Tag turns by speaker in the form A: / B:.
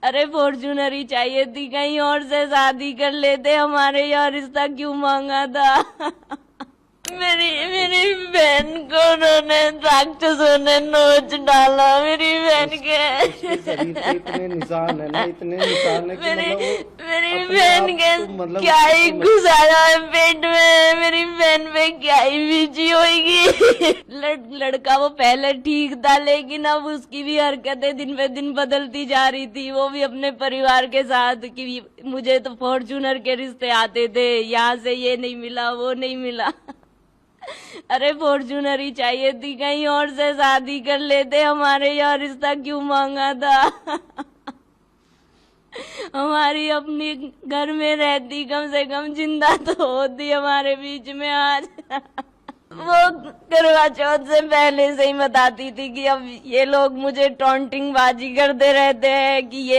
A: अरे फॉर्च्यूनर ही चाहिए थी, कहीं और से शादी कर लेते, हमारे यहाँ रिश्ता क्यों मांगा था। मेरी मेरी बहन को उन्होंने राक्षसों ने नोच डाला, मेरी बहन
B: उसके शरीर पे
A: के।
B: इतने निशान है ना, इतने निशान है कि
A: मेरी
B: मतलब वो
A: मेरी
B: अपने
A: बहन
B: आप
A: के
B: को मतलब
A: क्या ही
B: समझ।
A: घुसाया है पेट में, मेरी बहन पे क्या ही बीजी होगी। लड़का वो पहले ठीक था, लेकिन अब उसकी भी हरकतें दिन पे दिन बदलती जा रही थी। वो भी अपने परिवार के साथ कि मुझे तो फॉर्च्यूनर के रिश्ते आते थे, यहाँ से ये नहीं मिला वो नहीं मिला। अरे फॉर्च्यूनर ही चाहिए थी, कहीं और से शादी कर लेते, हमारे यहाँ रिश्ता क्यों मांगा था। हमारी अपनी घर में रहती, कम से कम जिंदा तो होती हमारे बीच में आज। वो करवा चौथ से पहले से ही बताती थी कि अब ये लोग मुझे टॉन्टिंग बाजी करते रहते हैं कि ये